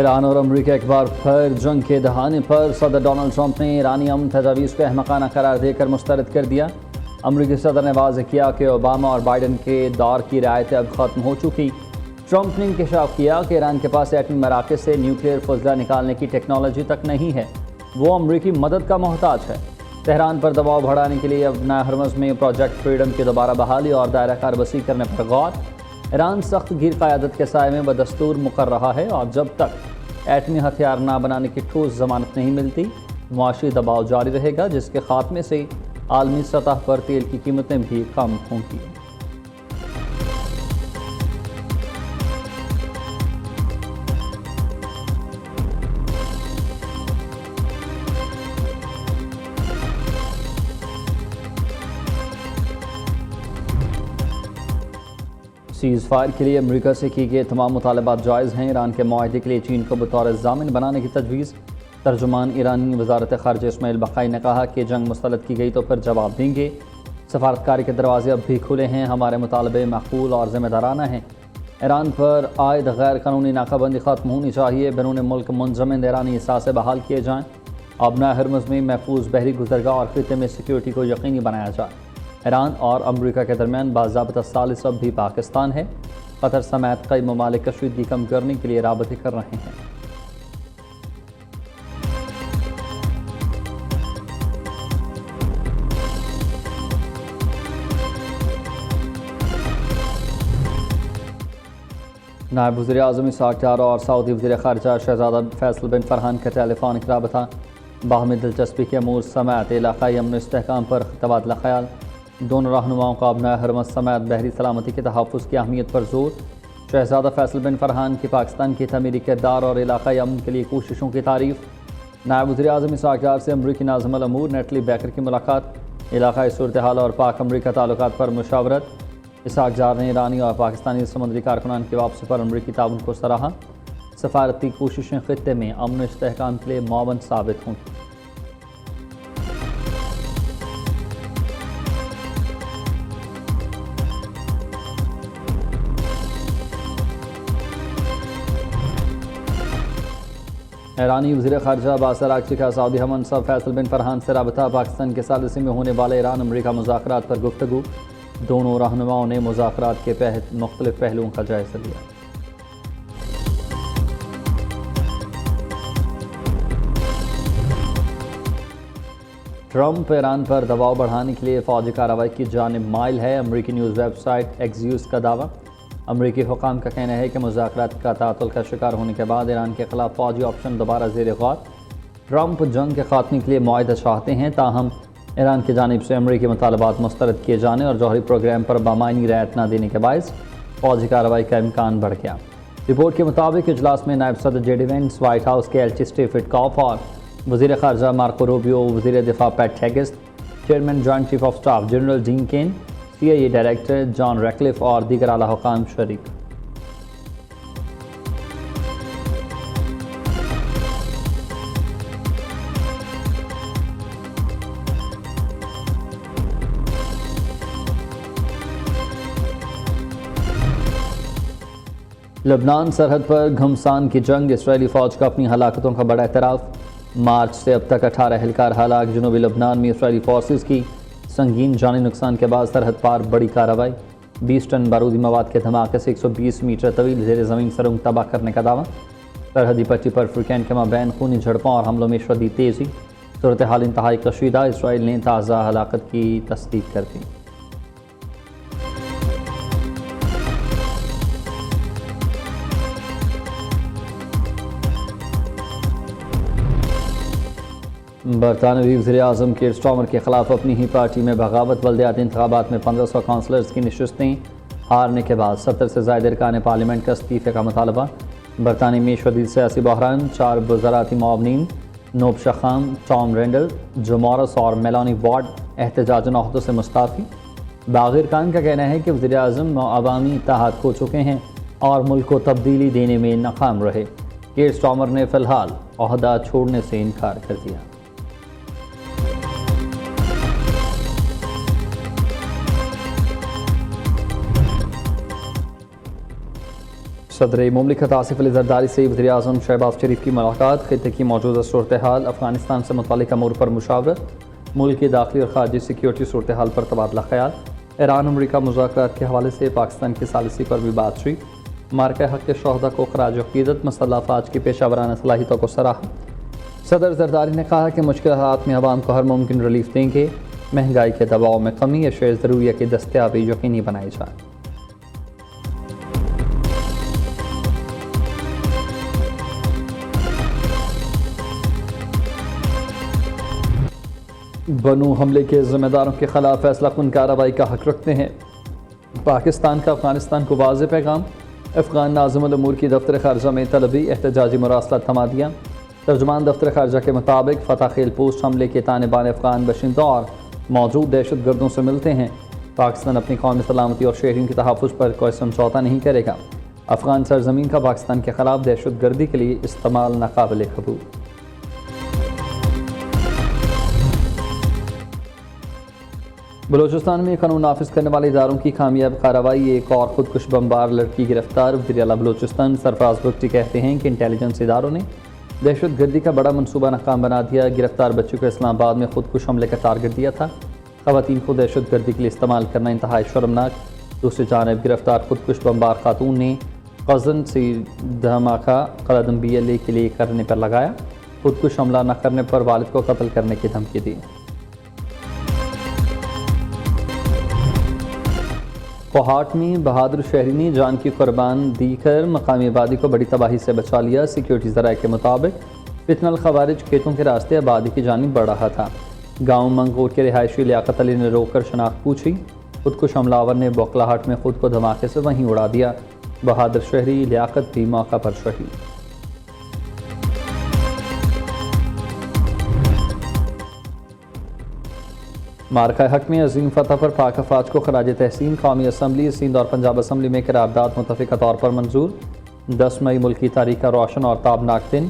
ایران اور امریکہ ایک بار پھر جنگ کے دہانے پر صدر ڈونلڈ ٹرمپ نے ایرانی امن تجاویز کو احمقانہ قرار دے کر مسترد کر دیا۔ امریکی صدر نے واضح کیا کہ اوباما اور بائیڈن کے دور کی رعایتیں اب ختم ہو چکی۔ ٹرمپ نے انکشاف کیا کہ ایران کے پاس ایٹمی مراکز سے نیوکلیئر فضلہ نکالنے کی ٹیکنالوجی تک نہیں ہے، وہ امریکی مدد کا محتاج ہے۔ تہران پر دباؤ بڑھانے کے لیے اب ہرمز میں پروجیکٹ فریڈم کی دوبارہ بحالی اور دائرہ کار وسیع کرنے پر غور۔ ایران سخت گیر قیادت کے سائے میں بدستور مقر رہا ہے اور جب تک ایٹمی ہتھیار نہ بنانے کی ٹھوس ضمانت نہیں ملتی، معاشی دباؤ جاری رہے گا، جس کے خاتمے سے عالمی سطح پر تیل کی قیمتیں بھی کم ہوں گی۔ سیز فائر کے لیے امریکہ سے کی گئے تمام مطالبات جائز ہیں۔ ایران کے معاہدے کے لیے چین کو بطور ضامن بنانے کی تجویز۔ ترجمان ایرانی وزارت خارجہ اسماعیل بقائی نے کہا کہ جنگ مسلط کی گئی تو پھر جواب دیں گے۔ سفارتکاری کے دروازے اب بھی کھلے ہیں، ہمارے مطالبے معقول اور ذمہ دارانہ ہیں۔ ایران پر عائد غیر قانونی ناکہ بندی ختم ہونی چاہیے، بیرون ملک منجمد ایرانی اثاثے بحال کیے جائیں، ابنا ہرمز میں محفوظ بحری گزرگاہ اور خطے میں سیکیورٹی کو یقینی بنایا جائے۔ ایران اور امریکہ کے درمیان باضابطہ ثالث اب بھی پاکستان ہے۔ قطر سمیت کئی ممالک کشیدگی کم کرنے کے لیے رابطے کر رہے ہیں۔ نائب وزیر اعظم اسحاق ڈار اور سعودی وزیر خارجہ شہزادہ فیصل بن فرحان کا ٹیلیفونک رابطہ، باہمی دلچسپی کے امور سمیت علاقائی امن و استحکام پر تبادلہ خیال۔ دونوں رہنماؤں کا ابنا ہرمز سمیت بحری سلامتی کے تحفظ کی اہمیت پر زور۔ شہزادہ فیصل بن فرحان کی پاکستان کی تعمیری کردار اور علاقائی امن کے لیے کوششوں کی تعریف۔ نائب وزیر اعظم اسحاق ڈار سے امریکی ناظم الامور نیٹلی بیکر کی ملاقات، علاقائی صورتحال اور پاک امریکہ تعلقات پر مشاورت۔ اسحاق ڈار نے ایرانی اور پاکستانی سمندری کارکنان کی واپسی پر امریکی تعاون کو سراہا۔ سفارتی کوششیں خطے میں امن و استحکام کے لیے معاون ثابت ہوں۔ ایرانی وزیر خارجہ عباس عراقچی کا سعودی ہم منصب فیصل بن فرحان سے رابطہ، پاکستان کے ثالثی میں ہونے والے ایران امریکہ مذاکرات پر گفتگو۔ دونوں رہنماؤں نے مذاکرات کے مختلف پہلوؤں کا جائزہ لیا۔ ٹرمپ ایران پر دباؤ بڑھانے کے لیے فوجی کارروائی کی جانب مائل ہے، امریکی نیوز ویب سائٹ ایکزیوس کا دعویٰ۔ امریکی حکام کا کہنا ہے کہ مذاکرات کا تعطل کا شکار ہونے کے بعد ایران کے خلاف فوجی آپشن دوبارہ زیر غور۔ ٹرمپ جنگ کے خاتمے کے لیے معاہدہ چاہتے ہیں، تاہم ایران کی جانب سے امریکی مطالبات مسترد کیے جانے اور جوہری پروگرام پر بامعنی رعایت نہ دینے کے باعث فوجی کارروائی کا امکان بڑھ گیا۔ رپورٹ کے مطابق اجلاس میں نائب صدر J D Vance, White House کے ایلچی اسٹیو وٹکاف اور وزیر خارجہ مارکو روبیو، وزیر دفاع Pete Hegseth, chairman joint chief of staff general Dan Caine, CIA director John Ratcliffe اور دیگر اعلیٰ حکام شریک۔ لبنان سرحد پر گھمسان کی جنگ، اسرائیلی فوج کا اپنی ہلاکتوں کا بڑا اعتراف۔ مارچ سے اب تک 18 اہلکار ہلاک، جنوبی لبنان میں اسرائیلی فورسز کی سنگین جانی نقصان کے بعد سرحد پار بڑی کارروائی۔ 20 ٹن بارودی مواد کے دھماکے سے 120 میٹر طویل زیر زمین سرنگ تباہ کرنے کا دعویٰ۔ سرحدی پٹی پر فریقین کے مابین خونی جھڑپوں اور حملوں میں شدید تیزی، صورتحال انتہائی کشیدہ، اسرائیل نے تازہ ہلاکت کی تصدیق کر دی۔ برطانوی وزیر اعظم کیئر سٹارمر کے خلاف اپنی ہی پارٹی میں بغاوت، بلدیاتی انتخابات میں 1500 کونسلرز کی نشستیں ہارنے کے بعد 70 سے زائد ارکان پارلیمنٹ کا استعفے کا مطالبہ۔ برطانیہ میں شدید سیاسی بحران، 4 وزاراتی معاونین نوب شخام، ٹام رینڈل، جو مورس اور میلانی وارڈ احتجاجاً عہدوں سے مستعفی۔ باغی ارکان کا کہنا ہے کہ وزیر اعظم عوامی اتحاد کھو چکے ہیں اور ملک کو تبدیلی دینے میں ناکام رہے۔ کیئر سٹارمر نے فی الحال عہدہ چھوڑنے سے انکار کر دیا۔ صدر مملکت آصف علی زرداری سے وزیر اعظم شہباز شریف کی ملاقات، خطے کی موجودہ صورتحال، افغانستان سے متعلق امور پر مشاورت، ملک کی داخلی اور خارجی سیکیورٹی صورتحال پر تبادلہ خیال، ایران امریکہ مذاکرات کے حوالے سے پاکستان کی ثالثی پر بھی بات چیت، مارکہ حق کے شہداء کو خراج عقیدت، مسلح افواج کی پیشہ ورانہ صلاحیتوں کو سراہا۔ صدر زرداری نے کہا کہ مشکل حالات میں عوام کو ہر ممکن ریلیف دیں گے، مہنگائی کے دباؤ میں کمی، اشیاء ضروریہ کی دستیابی یقینی بنائی جائے۔ بنو حملے کے ذمہ داروں کے خلاف فیصلہ کن کارروائی کا حق رکھتے ہیں، پاکستان کا افغانستان کو واضح پیغام۔ افغان ناظم الامور کی دفتر خارجہ میں طلبی، احتجاجی مراسلات تھما دیا۔ ترجمان دفتر خارجہ کے مطابق فتح خیل پوسٹ حملے کے تانے بانے افغان باشندوں اور موجود دہشت گردوں سے ملتے ہیں۔ پاکستان اپنی قومی سلامتی اور شہریوں کے تحفظ پر کوئی سمجھوتہ نہیں کرے گا۔ افغان سرزمین کا پاکستان کے خلاف دہشت گردی کے لیے استعمال ناقابل قبول۔ بلوچستان میں قانون نافذ کرنے والے اداروں کی کامیاب کارروائی، ایک اور خودکش بمبار لڑکی گرفتار۔ وزیر اعلیٰ بلوچستان سرفراز بگٹی کہتے ہیں کہ انٹیلیجنس اداروں نے دہشت گردی کا بڑا منصوبہ ناکام بنا دیا۔ گرفتار بچی کو اسلام آباد میں خودکش حملے کا ٹارگٹ دیا تھا۔ خواتین کو دہشت گردی کے لیے استعمال کرنا انتہائی شرمناک۔ دوسری جانب گرفتار خودکش بمبار خاتون نے قزن سے دھماکہ قلعہ BLA کے لیے کرنے پر لگایا۔ خودکش حملہ نہ کرنے پر والد کو قتل کرنے کی دھمکی دی۔ کوہاٹ میں بہادر شہری نے جان کی قربان دی کر مقامی آبادی کو بڑی تباہی سے بچا لیا۔ سیکیورٹی ذرائع کے مطابق فتنہ الخوارج کھیتوں کے راستے آبادی کی جانب بڑھ رہا تھا۔ گاؤں منگور کے رہائشی لیاقت علی نے روک کر شناخت پوچھی۔ خودکش حملہ آور نے بوکلاہٹ میں خود کو دھماکے سے وہیں اڑا دیا۔ بہادر شہری لیاقت بھی موقع پر شہید۔ مارکہ حق میں عظیم فتح پر پاک افواج کو خراج تحسین۔ قومی اسمبلی سندھ اور پنجاب اسمبلی میں قرارداد متفقہ طور پر منظور۔ 10 مئی ملک کی تاریخ کا روشن اور تابناک دن۔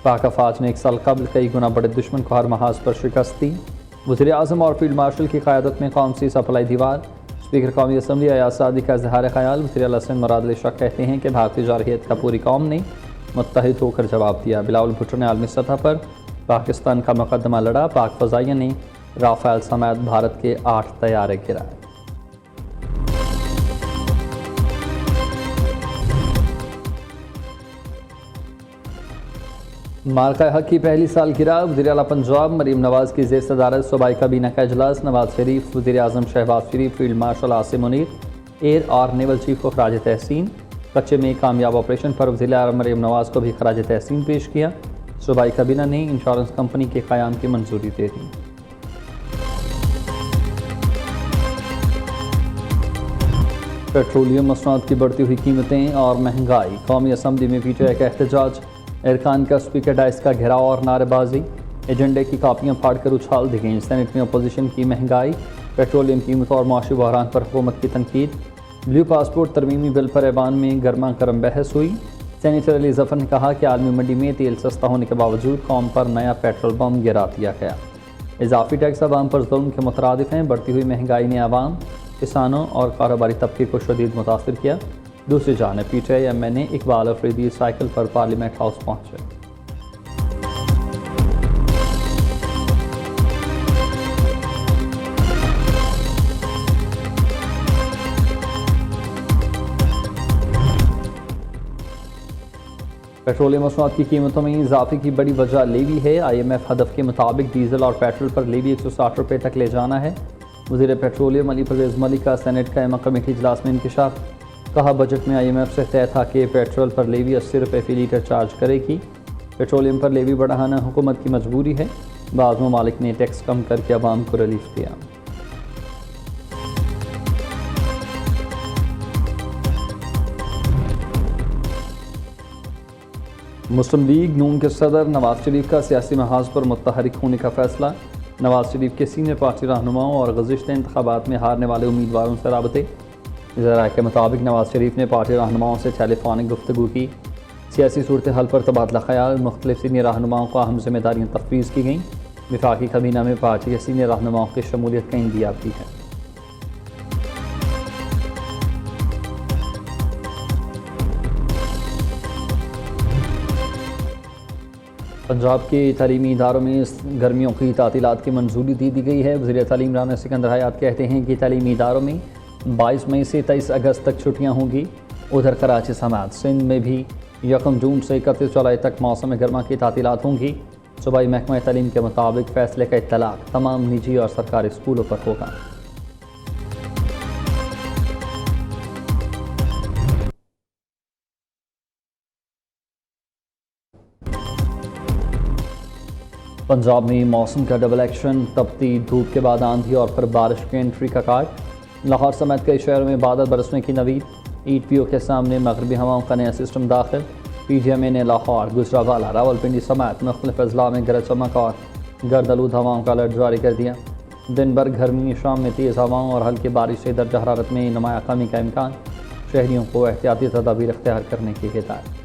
پاک افواج نے 1 سال قبل کئی گنا بڑے دشمن کو ہر محاذ پر شکست دی۔ وزیر اعظم اور فیلڈ مارشل کی قیادت میں قوم سی سپلائی دیوار۔ اسپیکر قومی اسمبلی ایاز صادق کا اظہار خیال۔ وزیر اعلیٰ سندھ مراد علی شاہ کہتے ہیں کہ بھارتی جارحیت کا پوری قوم نے متحد ہو کر جواب دیا۔ بلاول بھٹو نے عالمی سطح پر پاکستان کا مقدمہ لڑا۔ پاک فضائیہ نے رافیل سمیت بھارت کے 8 طیارے گرائے۔ مارکہ حق کی پہلی سالگرہ۔ وزیر اعلیٰ پنجاب مریم نواز کی زیر صدارت صوبائی کابینہ کا اجلاس۔ نواز شریف، وزیر اعظم Shehbaz Sharif, field marshal Asim Munir, air اور نیول چیف کو خراج تحسین۔ کچے میں کامیاب آپریشن پر وزیر اعلیٰ مریم نواز کو بھی خراج تحسین پیش کیا۔ صوبائی کابینہ نے انشورنس کمپنی کے قیام کی منظوری دے دی۔ پیٹرولیم مصنوعات کی بڑھتی ہوئی قیمتیں اور مہنگائی۔ قومی اسمبلی میں پی ٹی آئی کا احتجاج۔ ارکان کا اسپیکر ڈائس کا گھیراؤ اور نعرے بازی۔ ایجنڈے کی کاپیاں پھاڑ کر اچھال دی گئیں۔ سینٹ میں اپوزیشن کی مہنگائی، پیٹرولیم قیمتوں اور معاشی بحران پر حکومت کی تنقید۔ بلیو پاسپورٹ ترمیمی بل پر ایوان میں گرما گرم بحث ہوئی۔ سینیٹر علی ظفر نے کہا کہ عالمی منڈی میں تیل سستا ہونے کے باوجود قوم پر نیا پیٹرول بم گرا دیا گیا۔ اضافی ٹیکس عوام پر ظلم کے مترادف ہیں۔ بڑھتی ہوئی مہنگائی نے عوام، کسانوں اور کاروباری طبقے کو شدید متاثر کیا۔ دوسری جانب P T I M N A Iqbal Afridi cycle پر پارلیمنٹ ہاؤس پہنچے۔ پیٹرولیم مصنوعات کی قیمتوں میں اضافے کی بڑی وجہ لیوی ہے۔ IMF ہدف کے مطابق ڈیزل اور پیٹرول پر لیوی 160 روپے تک لے جانا ہے۔ وزیر پیٹرولیم علی پرویز ملک کا سینیٹ قائمہ کمیٹی اجلاس میں انکشاف۔ کہا بجٹ میں IMF سے طے تھا کہ پیٹرول پر لیوی 80 روپے فی لیٹر چارج کرے گی۔ پیٹرولیم پر لیوی بڑھانا حکومت کی مجبوری ہے۔ بعض ممالک نے ٹیکس کم کر کے عوام کو ریلیف دیا۔ مسلم لیگ نون کے صدر نواز شریف کا سیاسی محاذ پر متحرک ہونے کا فیصلہ۔ نواز شریف کے سینئر پارٹی رہنماؤں اور گزشتہ انتخابات میں ہارنے والے امیدواروں سے رابطے۔ ذرائع کے مطابق نواز شریف نے پارٹی رہنماؤں سے ٹیلی فونک گفتگو کی۔ سیاسی صورتحال پر تبادلہ خیال۔ مختلف سینئر رہنماؤں کو اہم ذمہ داریاں تفویض کی گئیں۔ وفاقی کابینہ میں پارٹی کے سینئر رہنماؤں کی شمولیت کا اندیاب بھی ہے۔ پنجاب کے تعلیمی اداروں میں گرمیوں کی تعطیلات کی منظوری دی گئی ہے۔ وزیر تعلیم رانا سکندر حیات کہتے ہیں کہ تعلیمی اداروں میں 22 مئی سے 23 اگست تک چھٹیاں ہوں گی۔ ادھر کراچی سمیت سندھ میں بھی 1 جون سے 31 جولائی تک موسم گرما کی تعطیلات ہوں گی۔ صوبائی محکمہ تعلیم کے مطابق فیصلے کا اطلاق تمام نجی اور سرکاری اسکولوں پر ہوگا۔ پنجاب میں موسم کا ڈبل ایکشن، تپتی دھوپ کے بعد آندھی اور پھر بارش کے انٹری کا کاٹ۔ لاہور سمیت کئی شہروں میں بادل برسنے کی نوید۔ ایٹ پی او کے سامنے مغربی ہواؤں کا نیا سسٹم داخل۔ پی ڈی ایم اے نے لاہور، گجرانوالہ، راولپنڈی سمیت مختلف اضلاع میں گرج چمک اور گرد آلود ہواؤں کا الرٹ جاری کر دیا۔ دن بھر گرمی، شام میں تیز ہواؤں اور ہلکی بارش سے درجہ حرارت میں نمایاں کمی کا امکان۔ شہریوں کو احتیاطی تدابیر اختیار کرنے کی ہدایت۔